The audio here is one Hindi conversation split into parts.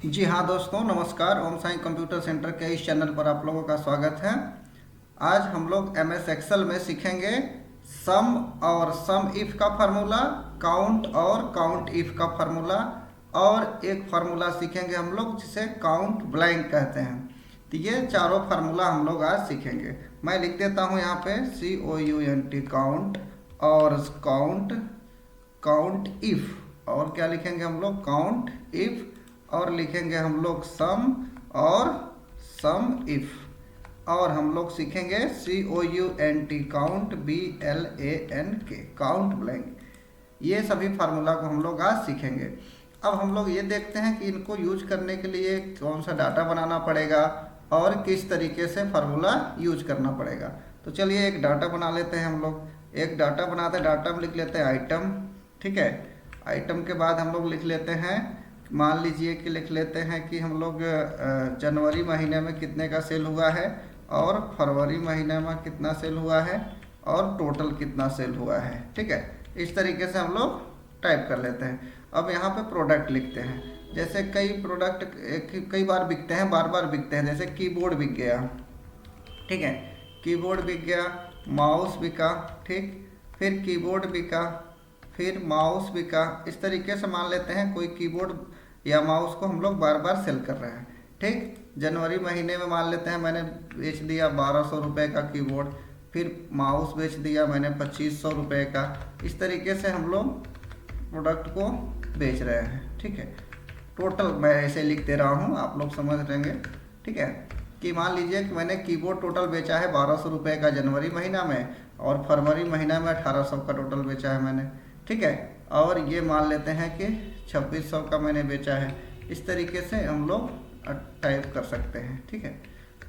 जी हाँ दोस्तों, नमस्कार। ओम साई कंप्यूटर सेंटर के इस चैनल पर आप लोगों का स्वागत है। आज हम लोग एम एस एक्सेल में सीखेंगे सम और सम इफ का फार्मूला, काउंट और काउंट इफ का फार्मूला, और एक फार्मूला सीखेंगे हम लोग जिसे काउंट ब्लैंक कहते हैं। तो ये चारों फार्मूला हम लोग आज सीखेंगे। मैं लिख देता हूँ यहाँ पे COUNT काउंट, और काउंट काउंट इफ, और क्या लिखेंगे हम लोग काउंट इफ, और लिखेंगे हम लोग सम और सम इफ, और हम लोग सीखेंगे COUNT count BLANK count blank. ये सभी फार्मूला को हम लोग आज सीखेंगे। अब हम लोग ये देखते हैं कि इनको यूज करने के लिए कौन सा डाटा बनाना पड़ेगा और किस तरीके से फार्मूला यूज करना पड़ेगा। तो चलिए एक डाटा बना लेते हैं हम लोग। एक डाटा बनाते हैं, डाटा में लिख लेते हैं आइटम, ठीक है। आइटम के बाद हम लोग लिख लेते हैं, मान लीजिए कि लिख लेते हैं कि हम लोग जनवरी महीने में कितने का सेल हुआ है, और फरवरी महीने में कितना सेल हुआ है, और टोटल कितना सेल हुआ है, ठीक है। इस तरीके से हम लोग टाइप कर लेते हैं। अब यहाँ पे प्रोडक्ट लिखते हैं। जैसे कई प्रोडक्ट कई बार बिकते हैं, बार बार बिकते हैं। जैसे कीबोर्ड बिक गया, ठीक है, कीबोर्ड बिक गया, माउस बिका, ठीक, फिर कीबोर्ड बिका, फिर माउस बिका। इस तरीके से मान लेते हैं कोई कीबोर्ड या माउस को हम लोग बार बार सेल कर रहे हैं, ठीक। जनवरी महीने में मान लेते हैं मैंने बेच दिया 1200 रुपये का कीबोर्ड, फिर माउस बेच दिया मैंने 2500 रुपये का। इस तरीके से हम लोग प्रोडक्ट को बेच रहे हैं, ठीक है। टोटल मैं ऐसे लिख दे रहा हूँ, आप लोग समझ लेंगे, ठीक है। कि मान लीजिए कि मैंने कीबोर्ड टोटल बेचा है 1200 रुपये का जनवरी महीना में, और फरवरी महीना में 1800 का टोटल बेचा है मैंने, ठीक है। और ये मान लेते हैं कि 2600 का मैंने बेचा है। इस तरीके से हम लोग टाइप कर सकते हैं, ठीक है।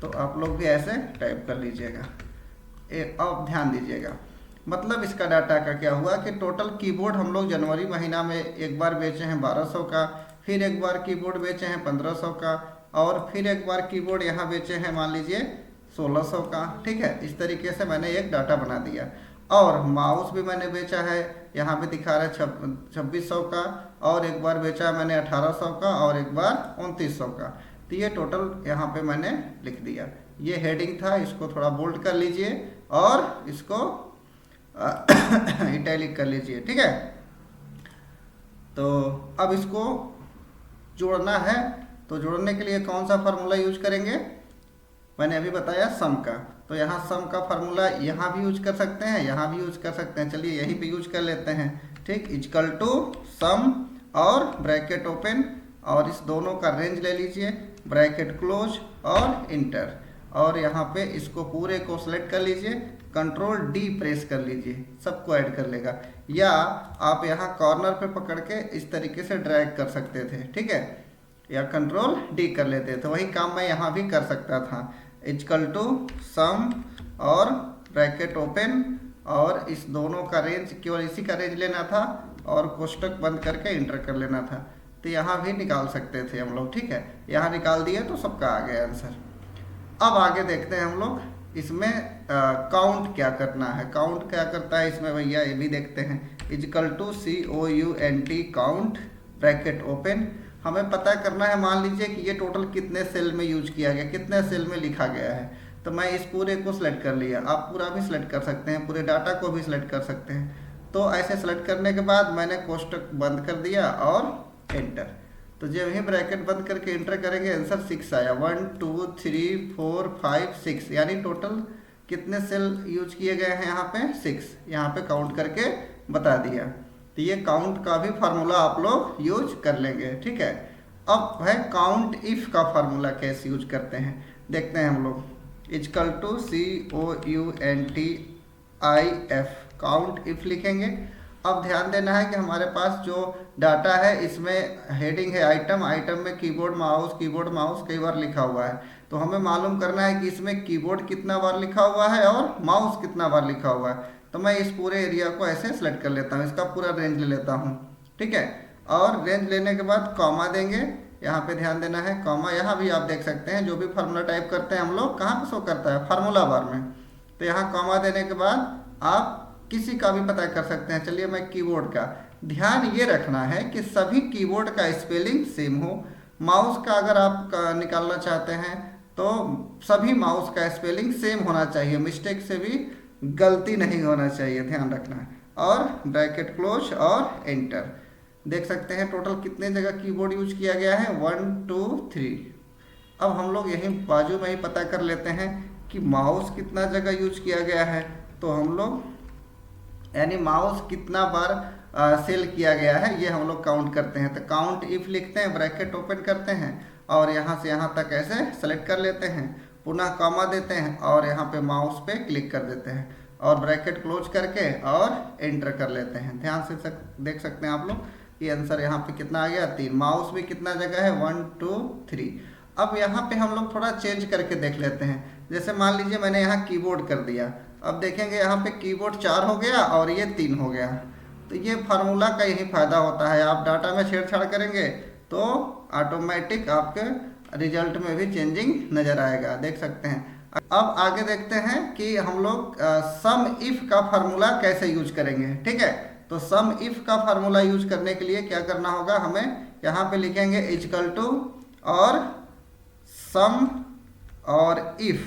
तो आप लोग भी ऐसे टाइप कर लीजिएगा। अब ध्यान दीजिएगा, मतलब इसका डाटा का क्या हुआ कि टोटल कीबोर्ड हम लोग जनवरी महीना में एक बार बेचे हैं 1200 का, फिर एक बार कीबोर्ड बेचे हैं 1500 का, और फिर एक बार कीबोर्ड यहाँ बेचे हैं मान लीजिए 1600 का, ठीक है। इस तरीके से मैंने एक डाटा बना दिया। और माउस भी मैंने बेचा है, यहाँ पे दिखा रहा है 2600 का, और एक बार बेचा है मैंने 1800 का, और एक बार 2900 का। तो ये टोटल यहाँ पे मैंने लिख दिया। ये हेडिंग था, इसको थोड़ा बोल्ड कर लीजिए और इसको इटैलिक कर लीजिए, ठीक है। तो अब इसको जोड़ना है, तो जोड़ने के लिए कौन सा फार्मूला यूज करेंगे, मैंने अभी बताया सम का। तो यहाँ सम का फार्मूला यहाँ भी यूज कर सकते हैं, यहाँ भी यूज कर सकते हैं। चलिए यहीं पे यूज कर लेते हैं, ठीक। इक्वल टू सम और ब्रैकेट ओपन, और इस दोनों का रेंज ले लीजिए, ब्रैकेट क्लोज और इंटर, और यहाँ पे इसको पूरे को सिलेक्ट कर लीजिए, कंट्रोल D प्रेस कर लीजिए, सबको ऐड कर लेगा। या आप यहाँ कॉर्नर पे पकड़ के इस तरीके से ड्रैग कर सकते थे, ठीक है, या कंट्रोल D कर लेते थे। वही काम मैं यहाँ भी कर सकता था। इक्वल टू सम और ब्रैकेट ओपन, और इस दोनों का रेंज केवल इसी का रेंज लेना था, और कोष्टक बंद करके इंटर कर लेना था। तो यहाँ भी निकाल सकते थे हम लोग, ठीक है। यहाँ निकाल दिए तो सबका आ गया आंसर। अब आगे देखते हैं हम लोग इसमें काउंट क्या करना है। काउंट क्या करता है इसमें भैया, ये भी देखते हैं। Equal to COUNT count bracket open, हमें पता करना है मान लीजिए कि ये टोटल कितने सेल में यूज किया गया, कितने सेल में लिखा गया है। तो मैं इस पूरे को सिलेक्ट कर लिया, आप पूरा भी सिलेक्ट कर सकते हैं, पूरे डाटा को भी सिलेक्ट कर सकते हैं। तो ऐसे सिलेक्ट करने के बाद मैंने कोष्टक बंद कर दिया और एंटर। तो जब ही ब्रैकेट बंद करके इंटर करेंगे आंसर 6 आया। 1 2 3 4 5 6, यानी टोटल कितने सेल यूज किए गए हैं यहाँ पे 6, यहाँ पे काउंट करके बता दिया। तो ये काउंट का भी फार्मूला आप लोग यूज कर लेंगे, ठीक है। अब है काउंट इफ का फार्मूला कैसे यूज करते हैं, देखते हैं हम लोग। Equal to COUNTIF count if लिखेंगे। अब ध्यान देना है कि हमारे पास जो डाटा है इसमें हेडिंग है आइटम, आइटम में कीबोर्ड माउस कई बार लिखा हुआ है। तो हमें मालूम करना है कि इसमें कीबोर्ड कितना बार लिखा हुआ है और माउस कितना बार लिखा हुआ है। तो मैं इस पूरे एरिया को ऐसे सेलेक्ट कर लेता हूँ, इसका पूरा रेंज ले लेता हूँ, ठीक है। और रेंज लेने के बाद कॉमा देंगे, यहाँ पे ध्यान देना है कॉमा। यहाँ भी आप देख सकते हैं जो भी फार्मूला टाइप करते हैं हम लोग, कहाँ पे शो करता है, फार्मूला बार में। तो यहाँ कॉमा देने के बाद आप किसी का भी पता कर सकते हैं। चलिए मैं कीबोर्ड का, ध्यान ये रखना है कि सभी कीबोर्ड का स्पेलिंग सेम हो। माउस का अगर आप निकालना चाहते हैं तो सभी माउस का स्पेलिंग सेम होना चाहिए, मिस्टेक से भी गलती नहीं होना चाहिए, ध्यान रखना है। और ब्रैकेट क्लोज और एंटर। देख सकते हैं टोटल कितने जगह कीबोर्ड यूज किया गया है, 1 2 3। अब हम लोग यहीं बाजू में ही पता कर लेते हैं कि माउस कितना जगह यूज किया गया है। तो हम लोग यानी माउस कितना बार सेल किया गया है ये हम लोग काउंट करते हैं। तो काउंट इफ लिखते हैं, ब्रैकेट ओपन करते हैं और यहाँ से यहाँ तक ऐसे सेलेक्ट कर लेते हैं, पुनः कॉमा देते हैं और यहाँ पे माउस पे क्लिक कर देते हैं और ब्रैकेट क्लोज करके और एंटर कर लेते हैं। ध्यान से देख सकते हैं आप लोग कि आंसर यहाँ पे कितना आ गया, 3। माउस भी कितना जगह है, 1 2 3। अब यहाँ पे हम लोग थोड़ा चेंज करके देख लेते हैं। जैसे मान लीजिए मैंने यहाँ कीबोर्ड कर दिया, अब देखेंगे यहाँ पे कीबोर्ड 4 हो गया और ये 3 हो गया। तो ये फार्मूला का यही फायदा होता है, आप डाटा में छेड़छाड़ करेंगे तो ऑटोमेटिक आपके रिजल्ट में भी चेंजिंग नजर आएगा, देख सकते हैं। अब आगे देखते हैं कि हम लोग सम इफ का फार्मूला कैसे यूज करेंगे। ठीक है, तो सम इफ का फार्मूला यूज करने के लिए क्या करना होगा, हमें यहाँ पे लिखेंगे इक्वल टू और सम और इफ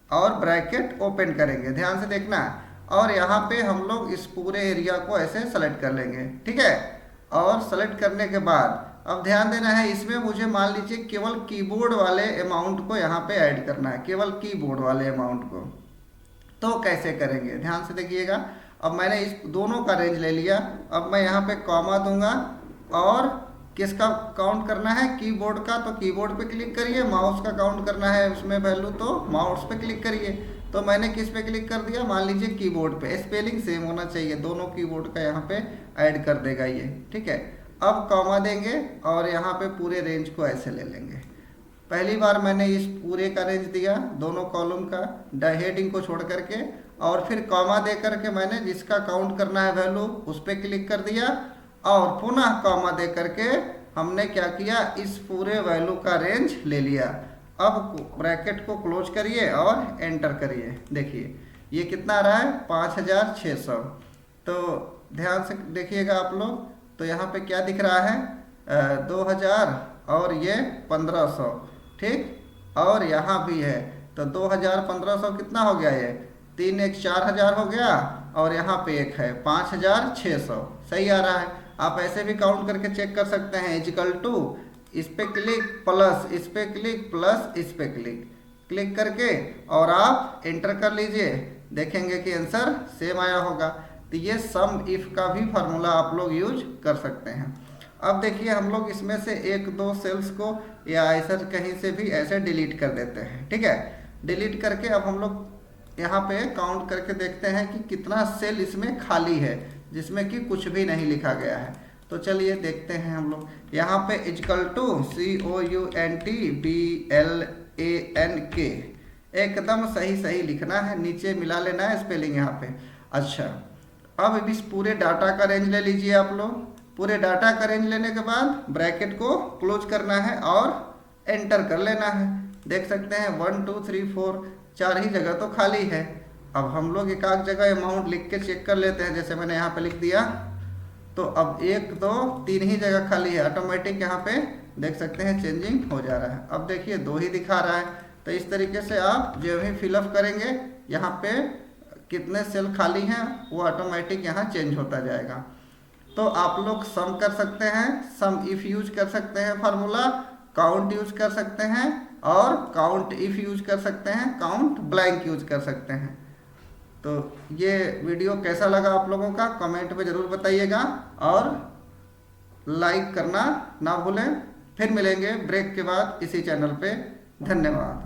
और ब्रैकेट ओपन करेंगे, ध्यान से देखना है। और यहाँ पे हम लोग इस पूरे एरिया को ऐसे सेलेक्ट कर लेंगे। ठीक है, और सेलेक्ट करने के बाद अब ध्यान देना है, इसमें मुझे मान लीजिए केवल कीबोर्ड वाले अमाउंट को यहाँ पे ऐड करना है, केवल कीबोर्ड वाले अमाउंट को। तो कैसे करेंगे, ध्यान से देखिएगा। अब मैंने इस दोनों का रेंज ले लिया, अब मैं यहाँ पे कॉमा दूंगा और किसका काउंट करना है, कीबोर्ड का, तो कीबोर्ड पे क्लिक करिए। माउस का काउंट करना है उसमें वैल्यू, तो माउस पे क्लिक करिए। तो मैंने किस पे क्लिक कर दिया, मान लीजिए कीबोर्ड पे। स्पेलिंग सेम होना चाहिए, दोनों कीबोर्ड का यहाँ पे ऐड कर देगा ये। ठीक है, अब कॉमा देंगे और यहाँ पे पूरे रेंज को ऐसे ले लेंगे। पहली बार मैंने इस पूरे का रेंज दिया, दोनों कॉलम का हेडिंग को छोड़ करके, और फिर कॉमा दे करके मैंने जिसका काउंट करना है वैल्यू उस पर क्लिक कर दिया और पुनः कॉमा दे करके हमने क्या किया, इस पूरे वैल्यू का रेंज ले लिया। अब ब्रैकेट को क्लोज करिए और एंटर करिए। देखिए ये कितना आ रहा है, 5600। तो ध्यान से देखिएगा आप लोग, तो यहाँ पे क्या दिख रहा है, 2000 और ये 1500। ठीक, और यहाँ भी है, तो 2000 1500 कितना हो गया, ये 3 1 4000 हो गया और यहाँ पे एक है 5600। सही आ रहा है। आप ऐसे भी काउंट करके चेक कर सकते हैं, इक्वल टू इस पे क्लिक प्लस इस पे क्लिक प्लस इस पे क्लिक करके और आप एंटर कर लीजिए, देखेंगे कि आंसर सेम आया होगा। तो ये सम इफ का भी फार्मूला आप लोग यूज कर सकते हैं। अब देखिए हम लोग इसमें से 1 2 सेल्स को या ऐसा कहीं से भी ऐसे डिलीट कर देते हैं। ठीक है, डिलीट करके अब हम लोग यहाँ पे काउंट करके देखते हैं कि कितना सेल इसमें खाली है जिसमें कि कुछ भी नहीं लिखा गया है। तो चलिए देखते हैं हम लोग, यहाँ पे इक्वल टू COUNTBLANK एकदम सही लिखना है, नीचे मिला लेना है स्पेलिंग यहाँ पे। अच्छा, अब इस पूरे डाटा का रेंज ले लीजिए आप लोग। पूरे डाटा का रेंज लेने के बाद ब्रैकेट को क्लोज करना है और एंटर कर लेना है। देख सकते हैं 1 2 3 4 4 ही जगह तो खाली है। अब हम लोग एक आध जगह अमाउंट लिख के चेक कर लेते हैं, जैसे मैंने यहाँ पे लिख दिया। तो अब 1 2 3 ही जगह खाली है, ऑटोमेटिक यहाँ पे देख सकते हैं चेंजिंग हो जा रहा है। अब देखिए 2 ही दिखा रहा है। तो इस तरीके से आप जो भी फिलअप करेंगे यहाँ पे कितने सेल खाली हैं वो ऑटोमेटिक यहाँ चेंज होता जाएगा। तो आप लोग सम कर सकते हैं, सम इफ यूज कर सकते हैं फार्मूला, काउंट यूज कर सकते हैं और काउंट इफ यूज कर सकते हैं, काउंट ब्लैंक यूज कर सकते हैं। तो ये वीडियो कैसा लगा आप लोगों का कमेंट में ज़रूर बताइएगा और लाइक करना ना भूलें। फिर मिलेंगे ब्रेक के बाद इसी चैनल पे। धन्यवाद।